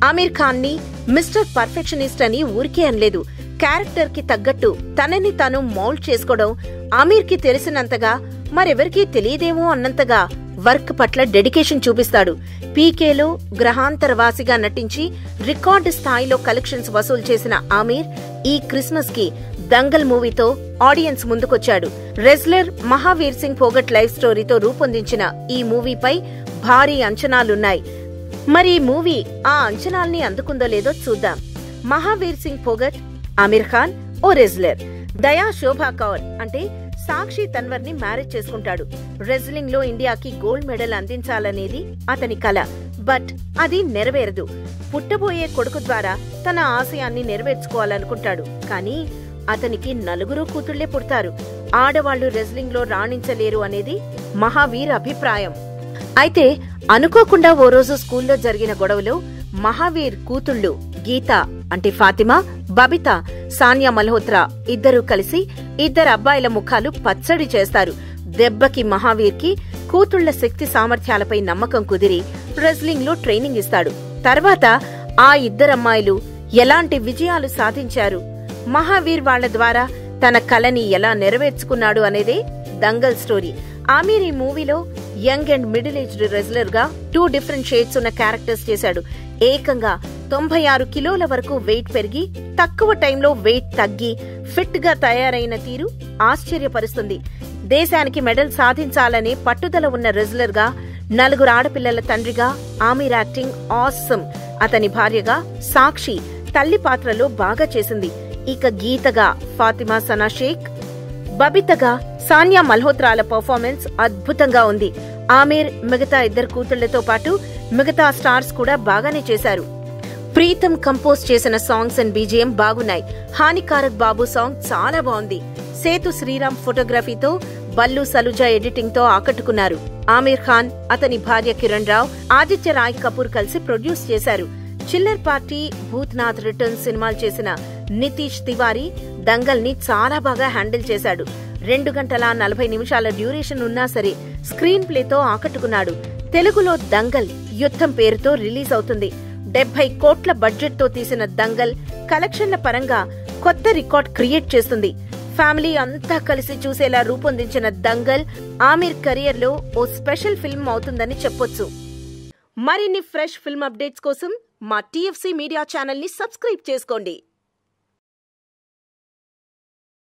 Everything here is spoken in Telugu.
ఆమీర్ ఖాన్ ని మిస్టర్ పర్ఫెక్షనిస్ట్ అని ఊరికే అనలేదు. క్యారెక్టర్ కి తగ్గట్టు తనని తాను మౌల్డ్ చేసుకోవడం ఆమీర్ కి తెలిసినంతగా మరెవరికీ తెలియదేమో అన్నంతగా వర్క్ పట్ల డెడికేషన్ చూపిస్తాడు. పీకేలో గ్రహాంతరవాసిగా నటించి రికార్డు స్థాయిలో కలెక్షన్స్ వసూలు చేసిన ఆమీర్ ఈ క్రిస్మస్ కి దంగల్ మూవీతో ఆడియన్స్ ముందుకొచ్చాడు. రెజ్లర్ మహావీర్ సింగ్ ఫోగట్ లైఫ్ స్టోరీతో రూపొందించిన ఈ మూవీపై భారీ అంచనాలున్నాయి. మరి ఈ మూవీ ఆ అంచనాల్ని అందుకుందో లేదో చూద్దాం. మహావీర్ సింగ్ ఫోగట్, ఆమీర్ ఖాన్ ఓ రెజ్లర్. దయా శోభా కౌర్ అంటే సాక్షి తన్వర్ ని మ్యారేజ్ చేసుకుంటాడు. రెజ్లింగ్ లో ఇండియాకి గోల్డ్ మెడల్ అందించాలనేది అతని కల. బట్ అది నెరవేరదు. పుట్టబోయే కొడుకు ద్వారా తన ఆశయాన్ని నెరవేర్చుకోవాలనుకుంటాడు. కానీ అతనికి 4 కూతుళ్లే పుడతారు. ఆడవాళ్లు రెజ్లింగ్ లో రాణించలేరు అనేది మహావీర్ అభిప్రాయం. అయితే అనుకోకుండా ఓ రోజు స్కూల్లో జరిగిన గొడవలో మహావీర్ కూతుళ్లు గీత అంటే ఫాతిమా, బబితా, సానియా మల్హోత్రా ఇద్దరూ కలిసి 2 అబ్బాయిల ముఖాలు పచ్చడి చేస్తారు. దెబ్బకి మహావీర్ కి కూతుళ్ల శక్తి సామర్థ్యాలపై నమ్మకం కుదిరి రెజ్లింగ్ లో ట్రైనింగ్ ఇస్తాడు. తర్వాత ఆ 2 అమ్మాయిలు ఎలాంటి విజయాలు సాధించారు, మహావీర్ వాళ్ల ద్వారా తన కలని ఎలా నెరవేర్చుకున్నాడు అనేదే దంగల్ స్టోరీ. ఆమీర్ ఈ మూవీలో young and middle aged wrestler గా 2 డిఫరెంట్ షేడ్స్ ఉన్న క్యారెక్టర్స్ చేశాడు. ఏకంగా 96 కిలోల వరకు వెయిట్ పెరిగి తక్కువ టైంలో వెయిట్ తగ్గి ఫిట్ గా తయారైన తీరు ఆశ్చర్యపరుస్తుంది. దేశానికి మెడల్ సాధించాలనే పట్టుదల ఉన్న రెజ్లర్ గా 4 ఆడపిల్లల తండ్రిగా ఆమీర్ యాక్టింగ్ ఆసమ్. అతని భార్యగా సాక్షి తల్లి పాత్రలో బాగా చేసింది. ఇక గీతగా ఫాతిమా సనా షేక్, బబితగా సానియా మల్హోత్రాల పర్ఫార్మెన్స్ అద్భుతంగా ఉంది. ఆమీర్ మిగతా 2 కూతుళ్లతో పాటు మిగతా స్టార్స్ కూడా బాగానే చేశారు. ప్రీతం కంపోజ్ చేసిన సాంగ్స్ అండ్ బీజిఎం బాగున్నాయి. హానికారక్ బాబు సాంగ్ చాలా బాగుంది. సేతు శ్రీరామ్ ఫోటోగ్రఫీతో, బల్లు సలుజా ఎడిటింగ్ తో ఆకట్టుకున్నారు. ఆమీర్ ఖాన్, అతని భార్య కిరణ్ రావ్, ఆదిత్య రాయ్ కపూర్ కలిసి ప్రొడ్యూస్ చేశారు. చిల్లర్ పార్టీ, భూత్నాథ్ రిటర్న్ సినిమాలు చేసిన నితీష్ తివారీ దంగల్ ని చాలా బాగా హ్యాండిల్ చేశాడు. 2 గంటల 40 నిమిషాల డ్యూరేషన్ ఉన్నా సరే స్క్రీన్ ప్లేతో ఆకట్టుకున్నాడు. తెలుగులో దంగల్ యుద్ధం పేరుతో రిలీజ్ అవుతుంది. 70 కోట్ల బడ్జెట్ తో తీసిన దంగల్ కలెక్షన్ల పరంగా కొత్త రికార్డ్ క్రియేట్ చేస్తుంది. ఫ్యామిలీ అంతా కలిసి చూసేలా రూపొందించిన దంగల్ ఆమీర్ కెరియర్ లో ఓ స్పెషల్ ఫిల్మ్ అవుతుందని చెప్పొచ్చు. మరిన్ని ఫ్రెష్ ఫిల్మ్ అప్డేట్స్ కోసం మా TFC మీడియా ఛానల్ ని సబ్స్క్రైబ్ చేసుకోండి.